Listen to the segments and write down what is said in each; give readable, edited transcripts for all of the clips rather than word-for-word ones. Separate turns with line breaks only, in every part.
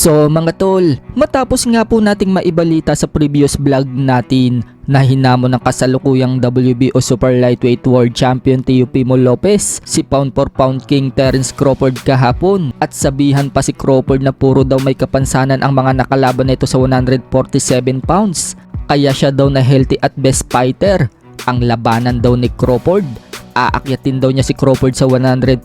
So mga tol, matapos nga po nating maibalita sa previous vlog natin na hinamon ng kasalukuyang WBO Super Lightweight World Champion Teofimo Lopez si pound for pound king Terence Crawford kahapon, at sabihan pa si Crawford na puro daw may kapansanan ang mga nakalaban nito sa 147 pounds, kaya siya daw na healthy at best fighter. Ang labanan daw ni Crawford, aakyatin daw niya si Crawford sa 147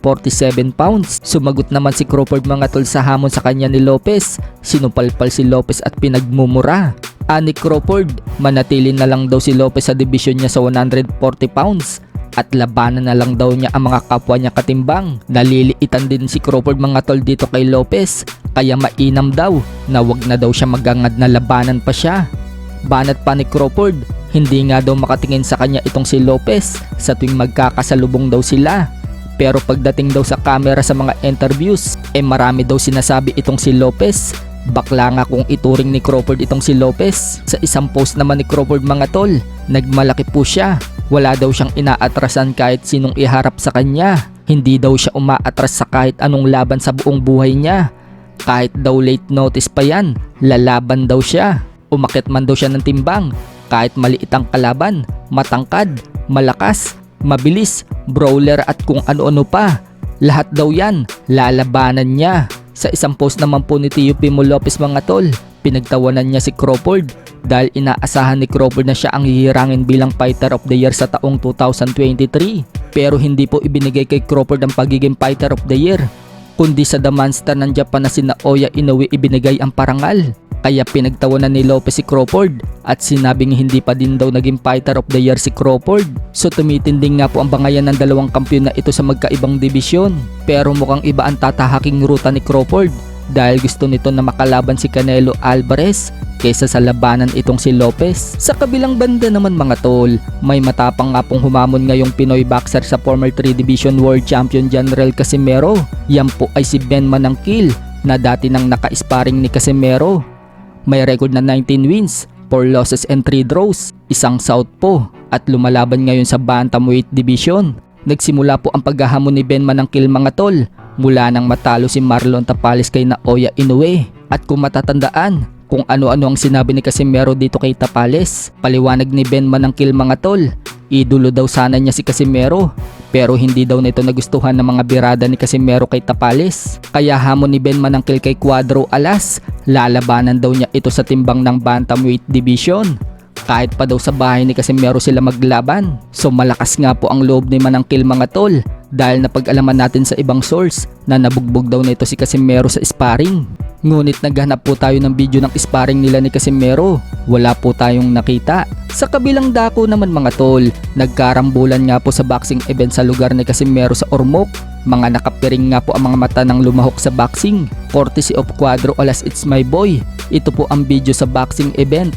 pounds. Sumagot naman si Crawford mga tol sa hamon sa kanya ni Lopez. Sinupalpal si Lopez at pinagmumura. Ani Crawford, manatili na lang daw si Lopez sa division niya sa 140 pounds at labanan na lang daw niya ang mga kapwa niya katimbang. Naliliitan din si Crawford mga tol dito kay Lopez, kaya mainam daw na wag na daw siya magangad na labanan pa siya. Banat pa ni Crawford, hindi nga daw makatingin sa kanya itong si Lopez sa tuwing magkakasalubong daw sila. Pero pagdating daw sa camera sa mga interviews, marami daw sinasabi itong si Lopez. Bakla nga kung ituring ni Crawford itong si Lopez. Sa isang post naman ni Crawford mga tol, nagmalaki po siya. Wala daw siyang inaatrasan kahit sinong iharap sa kanya. Hindi daw siya umaatras sa kahit anong laban sa buong buhay niya. Kahit daw late notice pa yan, lalaban daw siya. Umakyat man daw siya ng timbang, kahit maliit ang kalaban, matangkad, malakas, mabilis, brawler at kung ano-ano pa. Lahat daw yan, lalabanan niya. Sa isang post naman po ni Teofimo Lopez mga tol, pinagtawanan niya si Crawford dahil inaasahan ni Crawford na siya ang hihirangin bilang Fighter of the Year sa taong 2023. Pero hindi po ibinigay kay Crawford ang pagiging Fighter of the Year, kundi sa The Monster ng Japan na si Naoya Inoue ibinigay ang parangal. Kaya pinagtawanan ni Lopez si Crawford at sinabing hindi pa din daw naging Fighter of the Year si Crawford. So tumitinding nga po ang bangayan ng dalawang kampiyon na ito sa magkaibang dibisyon. Pero mukhang iba ang tatahaking ruta ni Crawford dahil gusto nito na makalaban si Canelo Alvarez kaysa sa labanan itong si Lopez. Sa kabilang banda naman mga tol, may matapang nga pong humamon ngayong Pinoy boxer sa former 3 Division World Champion General Casimero. Yan po ay si Ben Manangkil na dati nang naka-sparring ni Casimero. May record na 19 wins, 4 losses and 3 draws, isang southpaw at lumalaban ngayon sa bantamweight division. Nagsimula po ang paghahamon ni Ben Manangkil mga tol mula nang matalo si Marlon Tapales kay Naoya Inoue. At kung matatandaan kung ano-ano ang sinabi ni Casimero dito kay Tapales, paliwanag ni Ben Manangkil mga tol, idolo daw sana niya si Casimero pero hindi daw nito nagustuhan ng mga birada ni Casimero kay Tapales. Kaya hamon ni Ben Manangkil kay Cuadro Alas, lalabanan daw niya ito sa timbang ng bantamweight division. Kahit pa daw sa bahay ni Casimero sila maglaban. So malakas nga po ang loob ni Manangkil mga tol dahil napag-alaman natin sa ibang source na nabugbog daw nito si Casimero sa sparring. Ngunit naghanap po tayo ng video ng sparring nila ni Casimero, wala po tayong nakita. Sa kabilang dako naman mga tol, nagkarambulan nga po sa boxing event sa lugar ni Casimero sa Ormoc. Mga nakapiring nga po ang mga mata ng lumahok sa boxing, courtesy of Cuadro Alas It's My Boy. Ito po ang video sa boxing event.